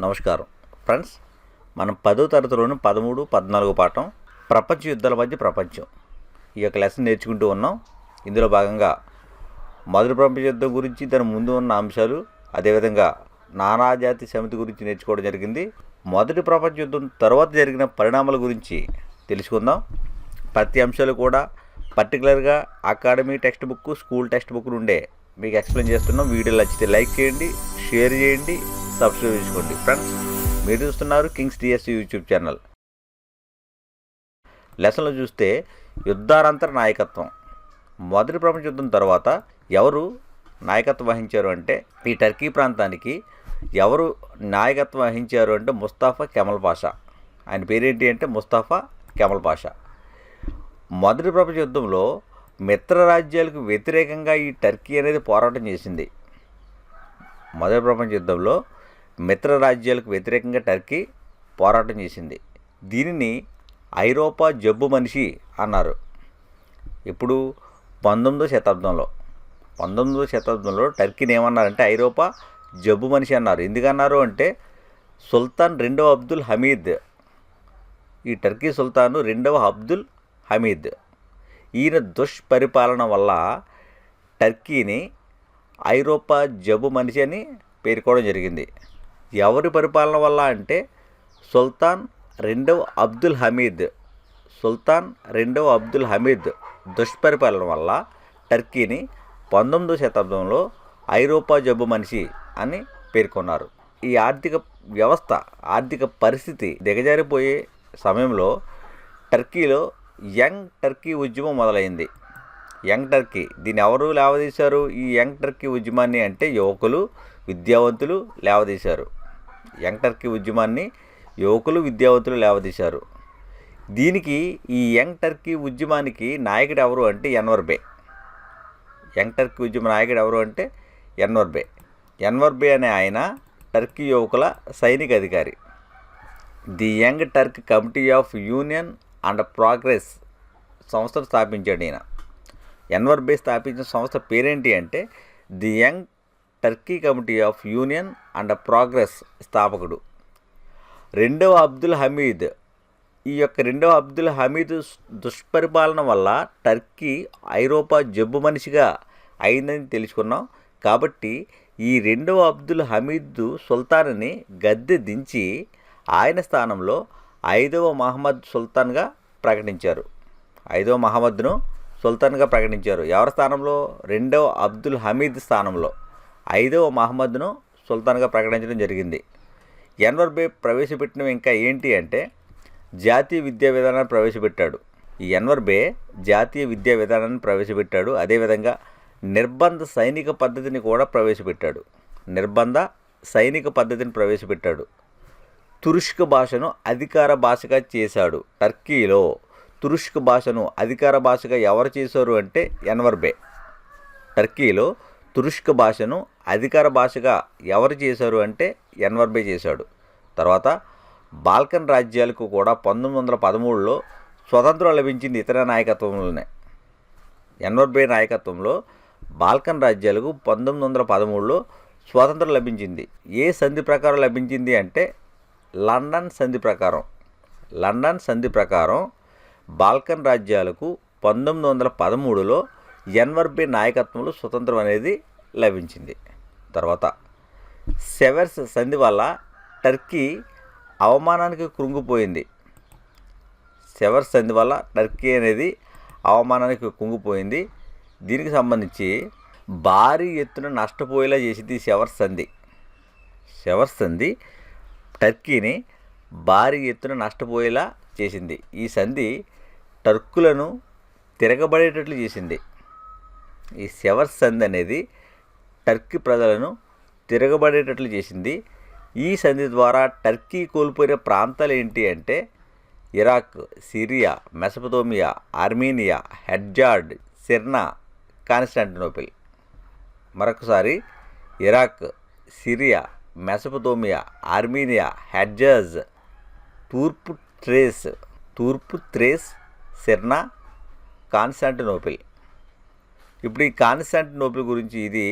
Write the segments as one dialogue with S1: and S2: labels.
S1: నమస్కారం ఫ్రెండ్స్, మనం 10వ తరగతిలోని 13, 14 పాఠం ప్రపంచ యుద్ధాల మధ్య ప్రపంచం ఈ యొక్క లెసన్ నేర్చుకుంటూ ఉన్నాం. ఇందులో భాగంగా మొదటి ప్రపంచ యుద్ధం గురించి, దాని ముందు ఉన్న అంశాలు, అదేవిధంగా నానాజాతి సమితి గురించి నేర్చుకోవడం జరిగింది. మొదటి ప్రపంచ యుద్ధం తర్వాత జరిగిన పరిణామాల గురించి తెలుసుకుందాం. ప్రతి అంశాలు కూడా పర్టికులర్గా academy text book, school text book నుండే మీకు ఎక్స్ప్లెయిన్ చేస్తున్నాం. వీడియో నచ్చితే లైక్ చేయండి, షేర్ చేయండి, సబ్స్క్రైబ్ చేసుకోండి. ఫ్రెండ్స్, మీరు చూస్తున్నారు కింగ్స్ డిఎస్సి యూట్యూబ్ ఛానల్. లెసన్లో చూస్తే యుద్ధానంతర నాయకత్వం. మొదటి ప్రపంచ యుద్ధం తర్వాత ఎవరు నాయకత్వం వహించారు అంటే, ఈ టర్కీ ప్రాంతానికి ఎవరు నాయకత్వం వహించారు అంటే ముస్తాఫా కెమల్ పాషా. ఆయన పేరేంటి అంటే ముస్తాఫా కెమల్ పాషా. మొదటి ప్రపంచ యుద్ధంలో మిత్ర రాజ్యాలకు వ్యతిరేకంగా ఈ టర్కీ అనేది పోరాటం చేసింది. మొదటి ప్రపంచ యుద్ధంలో మిత్ర రాజ్యాలకు వ్యతిరేకంగా టర్కీ పోరాటం చేసింది. దీనిని ఐరోపా జబ్బు మనిషి అన్నారు. ఇప్పుడు 19వ శతాబ్దంలో టర్కీని ఏమన్నారంటే ఐరోపా జబ్బు మనిషి అన్నారు. ఎందుకన్నారు అంటే సుల్తాన్ 2వ అబ్దుల్ హమీద్, ఈ టర్కీ సుల్తాను 2వ అబ్దుల్ హమీద్, ఈయన దుష్పరిపాలన వల్ల టర్కీని ఐరోపా జబ్బు మనిషి అని పేర్కోవడం జరిగింది. ఎవరి పరిపాలన వల్ల అంటే సుల్తాన్ 2వ అబ్దుల్ హమీద్ దుష్పరిపాలన వల్ల టర్కీని 19వ శతాబ్దంలో ఐరోపా జబ్బు మనిషి అని పేర్కొన్నారు. ఈ ఆర్థిక పరిస్థితి దిగజారిపోయే సమయంలో టర్కీలో యంగ్ టర్కీ ఉద్యమం మొదలైంది. యంగ్ టర్కీ, దీన్ని ఎవరు లేవదీశారు? ఈ యంగ్ టర్కీ ఉద్యమాన్ని అంటే యువకులు, విద్యావంతులు లేవదీశారు. యంగ్ టర్కీ ఉద్యమాన్ని యువకులు, విద్యావంతులు లేవదీశారు. దీనికి, ఈ యంగ్ టర్కీ ఉద్యమానికి నాయకుడు ఎవరు అంటే ఎన్వర్ బే. యంగ్ టర్కీ ఉద్యమ నాయకుడు ఎవరు అంటే ఎన్వర్ బే అనే ఆయన టర్కీ యువకుల సైనిక అధికారి. The young truck committee of union and progress సంస్థను స్థాపించాడు ఈయన. ఎన్వర్ బే స్థాపించిన సంస్థ పేరేంటి అంటే the young Turkey committee of union and progress స్థాపకుడు 2వ అబ్దుల్ హమీద్. ఈ యొక్క 2వ అబ్దుల్ హమీద్ దుష్పరిపాలన వల్ల టర్కీ ఐరోపా జబ్బు మనిషిగా అయిందని తెలుసుకున్నాం. కాబట్టి ఈ 2వ అబ్దుల్ హమీద్ సుల్తాన్ని గద్దె దించి ఆయన స్థానంలో 5వ మహమ్మద్ సుల్తాన్గా ప్రకటించారు. 5వ మహమ్మద్ను సుల్తాన్గా ప్రకటించారు. ఎవరి స్థానంలో? 2వ అబ్దుల్ హమీద్ స్థానంలో 5వ మహమ్మద్ను సుల్తాన్గా ప్రకటించడం జరిగింది. ఎన్వర్ బే ప్రవేశపెట్టినవి ఇంకా ఏంటి అంటే జాతీయ విద్యా విధానాన్ని ప్రవేశపెట్టాడు. ఈ ఎన్వర్ బే జాతీయ విద్యా విధానాన్ని ప్రవేశపెట్టాడు. అదేవిధంగా నిర్బంధ సైనిక పద్ధతిని కూడా ప్రవేశపెట్టాడు. తురుష్క్ భాషను అధికార భాషగా చేశాడు. టర్కీలో తురుష్క్ భాషను అధికార భాషగా ఎవరు చేశారు అంటే ఎన్వర్ బే. టర్కీలో తురుష్క్ భాషను అధికార భాషగా ఎవరు చేశారు అంటే ఎన్వర్ బే చేశాడు. తర్వాత బాల్కన్ రాజ్యాలకు కూడా 1913లో స్వతంత్రం లభించింది ఇతర నాయకత్వంలోనే. ఎన్వర్ బే నాయకత్వంలో బాల్కన్ రాజ్యాలకు 1913లో స్వాతంత్రం లభించింది. ఏ సంధి ప్రకారం లభించింది అంటే లండన్ సంధి ప్రకారం బాల్కన్ రాజ్యాలకు 1913లో ఎన్వర్ బే నాయకత్వంలో స్వతంత్రం అనేది లభించింది. తర్వాత సెవర్స్ సంధి వల్ల టర్కీ అవమానానికి కృంగిపోయింది. సెవర్స్ సంధి వల్ల టర్కీ అనేది అవమానానికి కుంగిపోయింది. దీనికి సంబంధించి భారీ ఎత్తున నష్టపోయేలా చేసింది సెవర్స్ సంధి టర్కీని భారీ ఎత్తున నష్టపోయేలా చేసింది. ఈ సంధి టర్కులను తిరగబడేటట్లు చేసింది. ఈ సెవర్స్ సంధి అనేది టర్కీ ప్రజలను తిరగబడేటట్లు చేసింది. ఈ సంధి ద్వారా టర్కీ కోల్పోయిన ప్రాంతాలు ఏంటి అంటే Iraq, Syria, Mesopotamia, ఆర్మీనియా, హెడ్జార్డ్, Sirna, Constantinople. మరొకసారి ఇరాక్, సిరియా, మెసపతోమియా, ఆర్మీనియా, హెడ్జాజ్, తూర్పు థ్రేస్, సిర్నా, కాన్స్టాంటినోపిల్. ఇప్పుడు ఈ కాన్స్టాంటినోపిల్ గురించి ఇది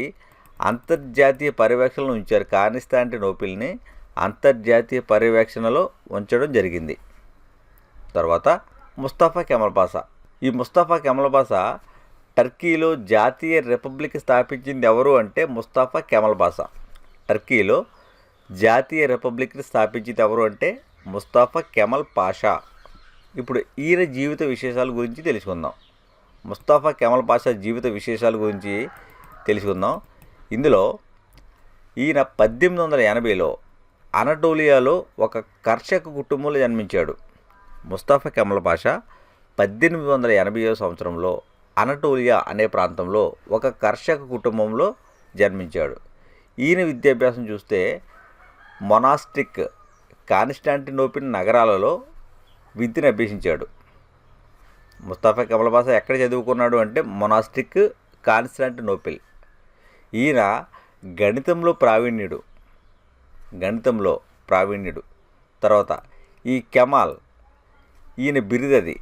S1: అంతర్జాతీయ పర్యవేక్షణలో ఉంచారు. కాన్స్టాంటినోపిల్ని అంతర్జాతీయ పర్యవేక్షణలో ఉంచడం జరిగింది. తర్వాత ముస్తఫా కెమల్ పాషా. ఈ ముస్తఫా కెమల్ పాషా టర్కీలో జాతీయ రిపబ్లిక్ స్థాపించింది ఎవరు అంటే ముస్తఫా కెమల్ పాషా. టర్కీలో జాతీయ రిపబ్లిక్ని స్థాపించింది ఎవరు అంటే ముస్తఫా కెమల్ పాషా. ఇప్పుడు ఈయన జీవిత విశేషాల గురించి తెలుసుకుందాం. ముస్తఫా కెమల్ పాషా జీవిత విశేషాల గురించి తెలుసుకుందాం. ఇందులో ఈయన 1880లో అనటోలియాలో ఒక కర్షక కుటుంబంలో జన్మించాడు. ముస్తఫా కెమల్ పాషా 1880వ సంవత్సరంలో అనటోలియా అనే ప్రాంతంలో ఒక కర్షక కుటుంబంలో జన్మించాడు. ఈయన విద్యాభ్యాసం చూస్తే మొనాస్టిక్, కాన్స్టాంటినోపిల్ నగరాలలో విద్యను అభ్యసించాడు. ముస్తఫా కెమల్ పాషా ఎక్కడ చదువుకున్నాడు అంటే మొనాస్టిక్, కాన్స్టాంటినోపిల్. ఈయన గణితంలో ప్రావీణ్యుడు. తర్వాత ఈ కెమాల్, ఈయన బిరుదది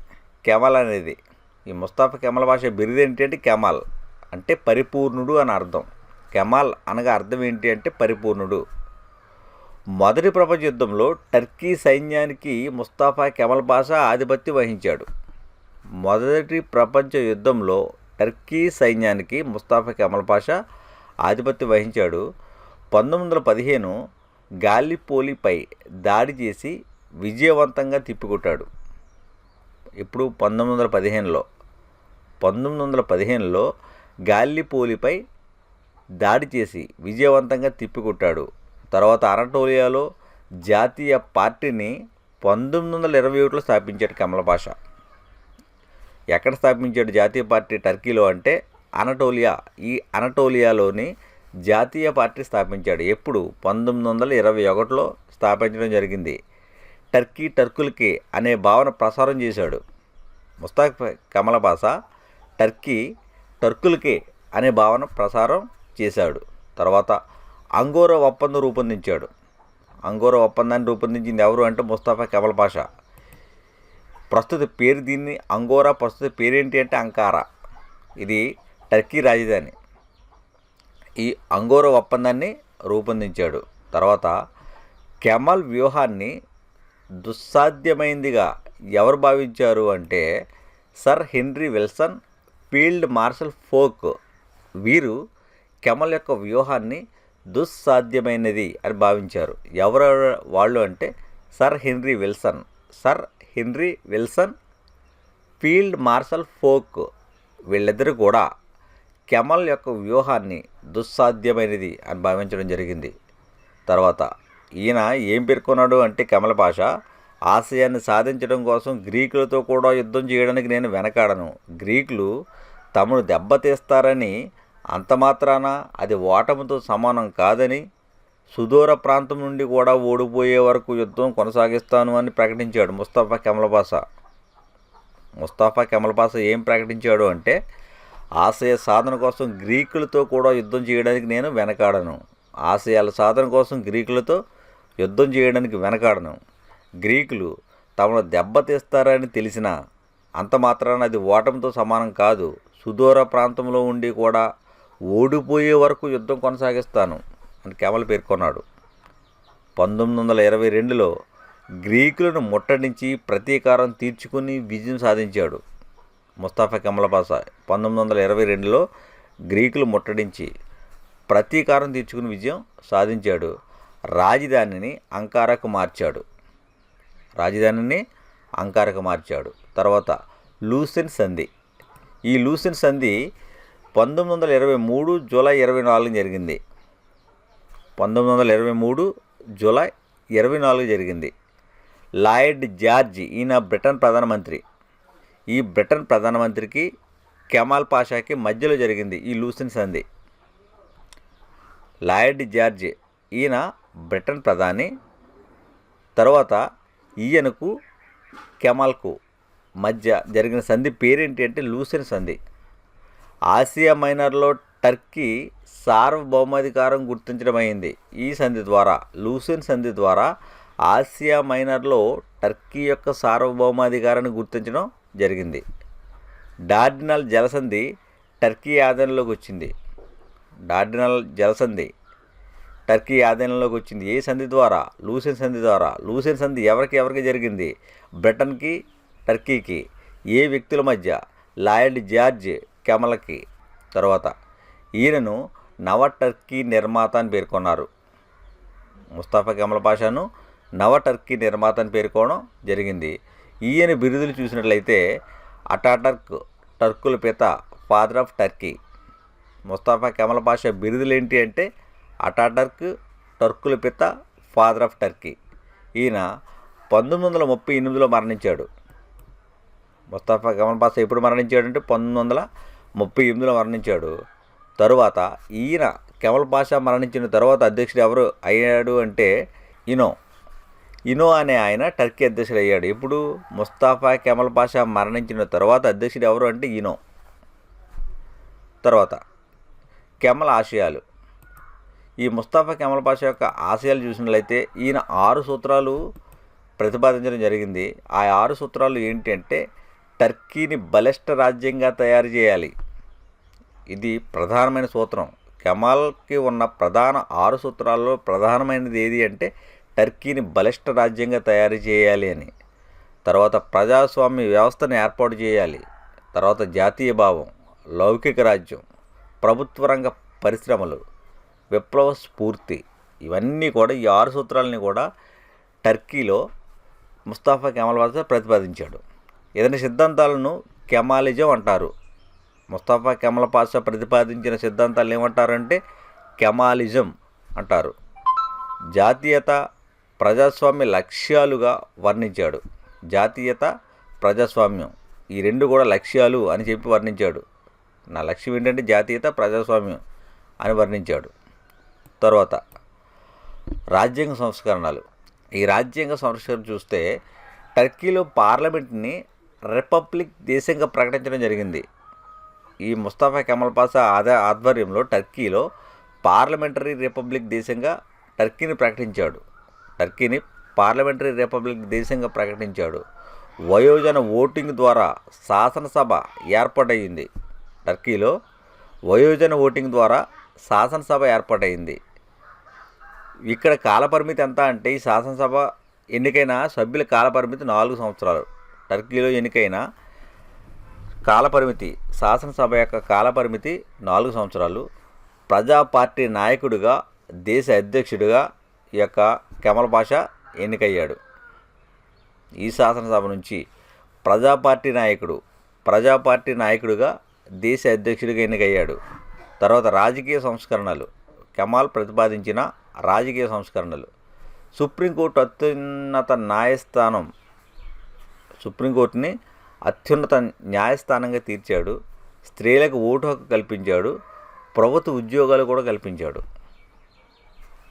S1: కెమాల్ అనేది. ఈ ముస్తఫా కెమల్ పాషా బిరుదు ఏంటంటే కెమాల్ అంటే పరిపూర్ణుడు అని అర్థం. కెమాల్ అనగా అర్థం ఏంటి అంటే పరిపూర్ణుడు. మొదటి ప్రపంచ యుద్ధంలో టర్కీ సైన్యానికి ముస్తఫా కెమల్ పాషా ఆధిపత్యం వహించాడు. మొదటి ప్రపంచ యుద్ధంలో టర్కీ సైన్యానికి ముస్తఫా కెమల్ పాషా ఆధిపత్యం వహించాడు. 1915 గాల్లిపోలిపై దాడి చేసి విజయవంతంగా తిప్పికొట్టాడు. ఇప్పుడు 1915లో గాల్లిపోలిపై దాడి చేసి విజయవంతంగా తిప్పికొట్టాడు. తర్వాత అనటోలియాలో జాతీయ పార్టీని 1921లో స్థాపించాడు కెమల్ పాషా. ఎక్కడ స్థాపించాడు జాతీయ పార్టీ టర్కీలో అంటే అనటోలియా. ఈ అనటోలియాలోని జాతీయ పార్టీ స్థాపించాడు. ఎప్పుడు 1921లో స్థాపించడం జరిగింది. టర్కులకి అనే భావన ప్రసారం చేశాడు. ముస్తఫా కెమల్ పాషా టర్కులకి అనే భావన ప్రసారం చేశాడు. తర్వాత అంగోరా ఒప్పందం రూపొందించాడు. అంగోరా ఒప్పందాన్ని రూపొందించింది ఎవరు అంటే ముస్తఫా కెమల్ పాషా. ప్రస్తుత పేరు అంగోరా ప్రస్తుత పేరేంటి అంటే అంకారా. ఇది టర్కీ రాజధాని. ఈ అంగోరా ఒప్పందాన్ని రూపొందించాడు. తర్వాత కెమల్ వ్యూహాన్ని దుస్సాధ్యమైందిగా ఎవరు భావించారు అంటే sir henry Wilson, field marshal folk. వీరు కెమల్ యొక్క వ్యూహాన్ని దుస్సాధ్యమైనది అని భావించారు. ఎవరు వాళ్ళు అంటే sir henry Wilson, field marshal folk. వీళ్ళిద్దరూ కూడా కెమల్ యొక్క వ్యూహాన్ని దుస్సాధ్యమైనది అని భావించడం జరిగింది. తర్వాత ఈయన ఏం పేర్కొన్నాడు అంటే కెమల్ పాషా ఆశయాన్ని సాధించడం కోసం గ్రీకులతో కూడా యుద్ధం చేయడానికి నేను వెనకాడను. గ్రీకులు తమను దెబ్బతీస్తారని, అంతమాత్రాన అది ఓటమితో సమానం కాదని, సుదూర ప్రాంతం నుండి కూడా ఓడిపోయే వరకు యుద్ధం కొనసాగిస్తాను అని ప్రకటించాడు ముస్తఫా కెమల్ పాషా. ముస్తఫా కెమల్ పాషా ఏం ప్రకటించాడు అంటే ఆశయ సాధన కోసం గ్రీకులతో కూడా యుద్ధం చేయడానికి నేను వెనకాడను. ఆశయాల సాధన కోసం గ్రీకులతో యుద్ధం చేయడానికి వెనకాడను. గ్రీకులు తమను దెబ్బతీస్తారని తెలిసినా అంత మాత్రాన అది ఓటమితో సమానం కాదు. సుదూర ప్రాంతంలో ఉండి కూడా ఓడిపోయే వరకు యుద్ధం కొనసాగిస్తాను అని కెమల్ పేర్కొన్నాడు. 1922లో గ్రీకులను ముట్టడించి ప్రతీకారం తీర్చుకుని విజయం సాధించాడు ముస్తఫా కెమల్ పాషా. 1922లో గ్రీకులు ముట్టడించి ప్రతీకారం తీర్చుకుని విజయం సాధించాడు. రాజధానిని అంకారాకు మార్చాడు. తర్వాత లూసెన్ సంధి. ఈ లూసెన్ సంధి 1923 జూలై 24 జరిగింది. 1923 జూలై 24 జరిగింది. లాయిడ్ జార్జ్ ఈయన బ్రిటన్ ప్రధానమంత్రి. ఈ బ్రిటన్ ప్రధానమంత్రికి కెమాల్ పాషాకి మధ్యలో జరిగింది ఈ లూసెన్ సంధి. లాయిడ్ జార్జ్ ఈయన బ్రిటన్ ప్రధాని. తర్వాత ఈయనకు కెమాల్కు మధ్య జరిగిన సంధి పేరేంటి అంటే లూసెన్ సంధి. ఆసియా మైనర్లో టర్కీ సార్వభౌమాధికారం గుర్తించడమైంది. ఈ సంధి ద్వారా, లూసెన్ సంధి ద్వారా ఆసియా మైనర్లో టర్కీ యొక్క సార్వభౌమాధికారాన్ని గుర్తించడం జరిగింది. డార్డనల్ జలసంధి టర్కీ ఆధీనంలోకి వచ్చింది. డార్డనల్ జలసంధి టర్కీ ఆధీనంలోకి వచ్చింది? ఏ సంధి ద్వారా? లూసెన్ సంధి ద్వారా. లూసెన్ సంధి ఎవరికి జరిగింది? బ్రిటన్కి, టర్కీకి. ఏ వ్యక్తుల మధ్య? లార్డ్ జార్జ్ కెమల్కి. తర్వాత ఈయనను నవ టర్కీ నిర్మాత అని పేర్కొన్నారు. ముస్తఫా కెమల్ పాషాను నవ టర్కీ నిర్మాత అని పేర్కోవడం జరిగింది. ఈయన బిరుదులు చూసినట్లయితే అటాటర్క్, టర్కుల పిత, father of Turkey. Mustafa Kemal Pasha బిరుదులు ఏంటి అంటే అటాటర్క్, టర్కుల పిత, ఫాదర్ ఆఫ్ టర్కీ. ఈయన 1938లో మరణించాడు. ముస్తఫా కెమల్ పాషా ఎప్పుడు మరణించాడంటే 1938లో మరణించాడు. తరువాత ఈయన కెమల్ పాషా మరణించిన తర్వాత అధ్యక్షుడు ఎవరు అయ్యాడు అంటే ఇనో అనే ఆయన టర్కీ అధ్యక్షుడు అయ్యాడు. ఇప్పుడు ముస్తఫా కెమల్ పాషా మరణించిన తర్వాత అధ్యక్షుడు ఎవరు అంటే ఇనో. తర్వాత కెమల్ ఆశయాలు. ఈ ముస్తఫా కెమల్ పాషా యొక్క ఆశయాలు చూసినట్లయితే ఈయన 6 సూత్రాలు ప్రతిపాదించడం జరిగింది. ఆ 6 సూత్రాలు ఏంటి అంటే టర్కీని బలిష్ట రాజ్యంగా తయారు చేయాలి. ఇది ప్రధానమైన సూత్రం. కెమాల్కి ఉన్న ప్రధాన 6 సూత్రాల్లో ప్రధానమైనది ఏది అంటే టర్కీని బలిష్ట రాజ్యంగా తయారు చేయాలి అని. తర్వాత ప్రజాస్వామ్య వ్యవస్థను ఏర్పాటు చేయాలి. తర్వాత జాతీయ భావం, లౌకిక రాజ్యం, ప్రభుత్వ రంగ పరిశ్రమలు, విప్లవ స్ఫూర్తి, ఇవన్నీ కూడా ఈ 6 సూత్రాలని కూడా టర్కీలో ముస్తఫా కెమల్ పాషా ప్రతిపాదించాడు. ఇతని సిద్ధాంతాలను కెమాలిజం అంటారు. ముస్తఫా కెమల్ పాషా ప్రతిపాదించిన సిద్ధాంతాలు ఏమంటారంటే కెమాలిజం అంటారు. జాతీయత, ప్రజాస్వామ్య లక్ష్యాలుగా వర్ణించాడు. జాతీయత, ప్రజాస్వామ్యం ఈ రెండు కూడా లక్ష్యాలు అని చెప్పి వర్ణించాడు. నా లక్ష్యం ఏంటంటే జాతీయత, ప్రజాస్వామ్యం అని వర్ణించాడు. తర్వాత రాజ్యాంగ సంస్కరణలు. ఈ రాజ్యాంగ సంస్కరణ చూస్తే టర్కీలో పార్లమెంట్ని రిపబ్లిక్ దేశంగా ప్రకటించడం జరిగింది. ఈ ముస్తఫా కెమల్ పాషా ఆధ్వర్యంలో టర్కీలో పార్లమెంటరీ రిపబ్లిక్ దేశంగా టర్కీని ప్రకటించాడు. టర్కీని పార్లమెంటరీ రిపబ్లిక్ దేశంగా ప్రకటించాడు. వయోజన ఓటింగ్ ద్వారా శాసనసభ ఏర్పాటయింది. టర్కీలో వయోజన ఓటింగ్ ద్వారా శాసనసభ ఏర్పాటయింది. ఇక్కడ కాలపరిమితి ఎంత అంటే ఈ శాసనసభ ఎన్నికైన సభ్యుల కాలపరిమితి 4 సంవత్సరాలు. టర్కీలో ఎన్నికైన కాలపరిమితి, శాసనసభ యొక్క కాలపరిమితి 4 సంవత్సరాలు. ప్రజా పార్టీ నాయకుడిగా, దేశ అధ్యక్షుడిగా ఈ యొక్క కెమల్ పాషా ఎన్నికయ్యాడు. ఈ శాసనసభ నుంచి ప్రజా పార్టీ నాయకుడిగా, దేశ అధ్యక్షుడిగా ఎన్నికయ్యాడు. తర్వాత రాజకీయ సంస్కరణలు. కెమాల్ ప్రతిపాదించిన రాజకీయ సంస్కరణలు. సుప్రీంకోర్టు సుప్రీంకోర్టుని అత్యున్నత న్యాయస్థానంగా తీర్చాడు. స్త్రీలకు ఓటు హక్కు కల్పించాడు. ప్రభుత్వ ఉద్యోగాలు కూడా కల్పించాడు.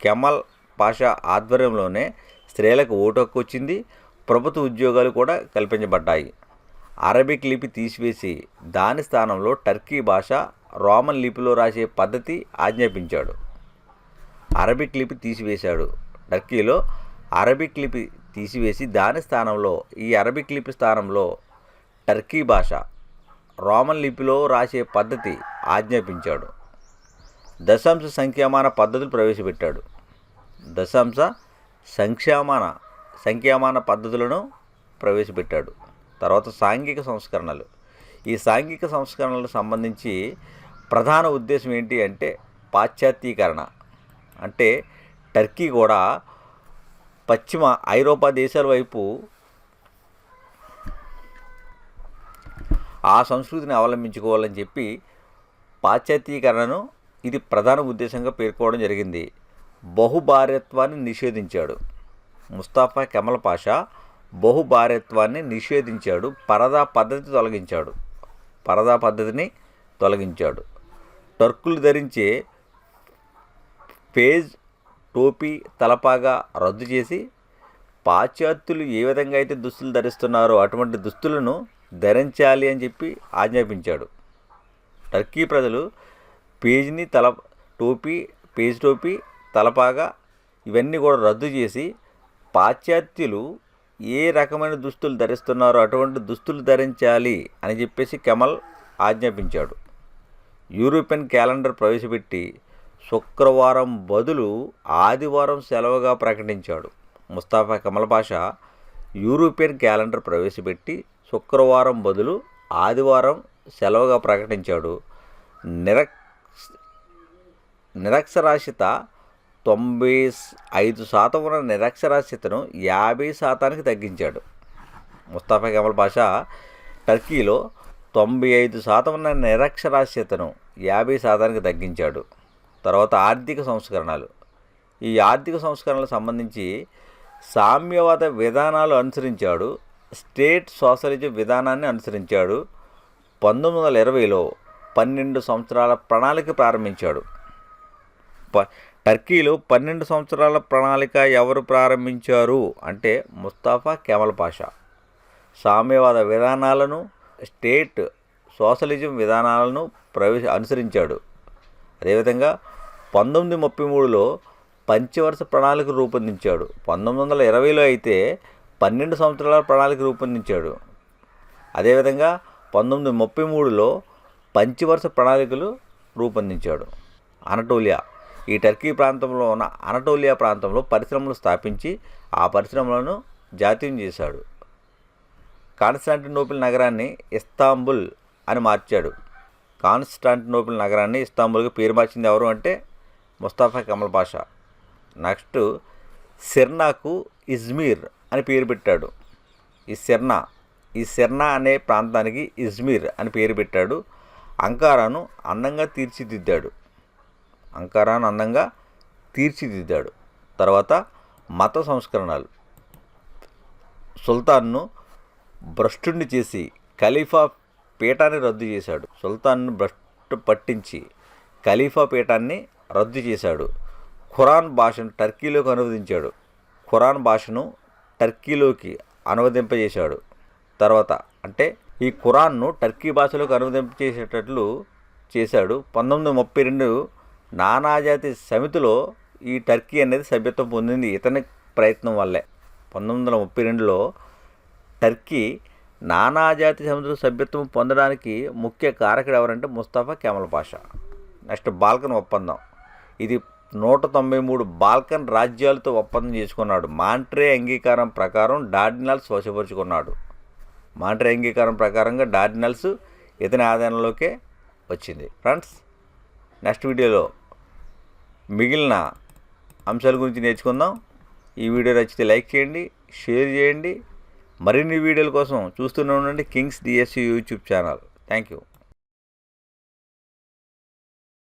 S1: కెమల్ పాషా ఆధ్వర్యంలోనే స్త్రీలకు ఓటు హక్కు వచ్చింది. ప్రభుత్వ ఉద్యోగాలు కూడా కల్పించబడ్డాయి. అరబిక్ లిపి తీసివేసి దాని స్థానంలో టర్కీ భాష, రోమన్ లిపిలో రాసే పద్ధతి ఆజ్ఞాపించాడు. అరబిక్ లిపి తీసివేశాడు. టర్కీలో అరబిక్ లిపి తీసివేసి దాని స్థానంలో, ఈ అరబిక్ లిపి స్థానంలో టర్కీ భాష, రోమన్ లిపిలో రాసే పద్ధతి ఆజ్ఞాపించాడు. దశాంశ సంఖ్యామాన పద్ధతులు ప్రవేశపెట్టాడు. దశాంశ సంఖ్యామాన పద్ధతులను ప్రవేశపెట్టాడు. తర్వాత సాంఘిక సంస్కరణలు. ఈ సాంఘిక సంస్కరణలకు సంబంధించి ప్రధాన ఉద్దేశం ఏంటి అంటే పాశ్చాత్యీకరణ. అంటే టర్కీ కూడా పశ్చిమ ఐరోపా దేశాల వైపు ఆ సంస్కృతిని అవలంబించుకోవాలని చెప్పి పాశ్చాత్యీకరణను ఇది ప్రధాన ఉద్దేశంగా పేర్కోవడం జరిగింది. బహుభార్యత్వాన్ని నిషేధించాడు. ముస్తఫా కెమల్ పాషా బహుభార్యత్వాన్ని నిషేధించాడు. పరదా పద్ధతిని తొలగించాడు. టర్కులు ధరించే ఫేజ్, టోపీ, తలపాగా రద్దు చేసి పాశ్చాత్యులు ఏ విధంగా అయితే దుస్తులు ధరిస్తున్నారో అటువంటి దుస్తులను ధరించాలి అని చెప్పి ఆజ్ఞాపించాడు. టర్కీ ప్రజలు పేజ్ టోపీ, తలపాగా ఇవన్నీ కూడా రద్దు చేసి పాశ్చాత్యులు ఏ రకమైన దుస్తులు ధరిస్తున్నారో అటువంటి దుస్తులు ధరించాలి అని చెప్పేసి కెమల్ ఆజ్ఞాపించాడు. యూరోపియన్ క్యాలెండర్ ప్రవేశపెట్టి శుక్రవారం బదులు ఆదివారం సెలవుగా ప్రకటించాడు. ముస్తాఫా కమల్ పాషా యూరోపియన్ క్యాలెండర్ ప్రవేశపెట్టి శుక్రవారం బదులు ఆదివారం సెలవుగా ప్రకటించాడు. నిరక్షరాస్యత 95% ఉన్న నిరక్షరాస్యతను 50% తగ్గించాడు. ముస్తాఫా కమల్ పాషా టర్కీలో 95% ఉన్న నిరక్షరాస్యతను 50%కి తగ్గించాడు. తర్వాత ఆర్థిక సంస్కరణలు. ఈ ఆర్థిక సంస్కరణలకు సంబంధించి సామ్యవాద విధానాలు అనుసరించాడు. స్టేట్ సోషలిజం విధానాన్ని అనుసరించాడు. 1920లో 12 సంవత్సరాల ప్రణాళిక ప్రారంభించాడు. టర్కీలో 12 సంవత్సరాల ప్రణాళిక ఎవరు ప్రారంభించారు అంటే ముస్తాఫా కెమల్ పాషా. సామ్యవాద విధానాలను, స్టేట్ సోషలిజం విధానాలను అనుసరించాడు. అదేవిధంగా 1933లో పంచవర్ష ప్రణాళిక రూపొందించాడు. 1920లో అయితే 12 సంవత్సరాల ప్రణాళిక రూపొందించాడు. అదేవిధంగా 1933లో పంచవర్ష ప్రణాళికలు రూపొందించాడు. అనటోలియా. ఈ టర్కీ ప్రాంతంలో ఉన్న అనటోలియా ప్రాంతంలో పరిశ్రమలు స్థాపించి ఆ పరిశ్రమలను జాతీయం చేశాడు. కాన్స్టాంటినోపిల్ నగరాన్ని ఇస్తాంబుల్ అని మార్చాడు. కాన్స్టాంటినోపిల్ నగరాన్ని ఇస్తాంబుల్కి పేరు మార్చింది ఎవరు అంటే ముస్తాఫా కమల్ పాషా. నెక్స్ట్ సిర్నాకు ఇజ్మీర్ అని పేరు పెట్టాడు. ఈ సిర్నా అనే ప్రాంతానికి ఇజ్మీర్ అని పేరు పెట్టాడు. అంకారాను అందంగా తీర్చిదిద్దాడు. తర్వాత మత సంస్కరణలు. సుల్తాన్ను భ్రష్టుణ్ణి చేసి ఖలీఫా పీఠాన్ని రద్దు చేశాడు. సుల్తాన్ను భ్రష్టు పట్టించి ఖలీఫా పీఠాన్ని రద్దు చేశాడు. ఖురాన్ భాషను టర్కీలోకి అనువదించాడు. ఖురాన్ భాషను టర్కీలోకి అనువదింపజేశాడు. తర్వాత అంటే ఈ ఖురాన్ను టర్కీ భాషలోకి అనువదింపజేసేటట్లు చేశాడు. 1932 నానాజాతి సమితిలో ఈ టర్కీ అనేది సభ్యత్వం పొందింది ఇతని ప్రయత్నం వల్లే. 1932లో టర్కీ నానాజాతి సమితిలో సభ్యత్వం పొందడానికి ముఖ్య కారకుడు ఎవరంటే Mustafa camel Pasha. Next Balkan ఒప్పందం. ఇది 193 బాల్కన్ రాజ్యాలతో ఒప్పందం చేసుకున్నాడు. మాంట్రే అంగీకారం ప్రకారం డార్డినల్స్ వశపరుచుకున్నాడు. మాంట్రే అంగీకారం ప్రకారంగా డార్డినల్స్ ఇతని ఆధీనంలోకే వచ్చింది. ఫ్రెండ్స్, నెక్స్ట్ వీడియోలో మిగిలిన అంశాల గురించి నేర్చుకుందాం. ఈ వీడియో నచ్చితే లైక్ చేయండి, షేర్ చేయండి. మరిన్ని వీడియోల కోసం చూస్తూనే ఉండండి Kings DSC YouTube channel. Thank you.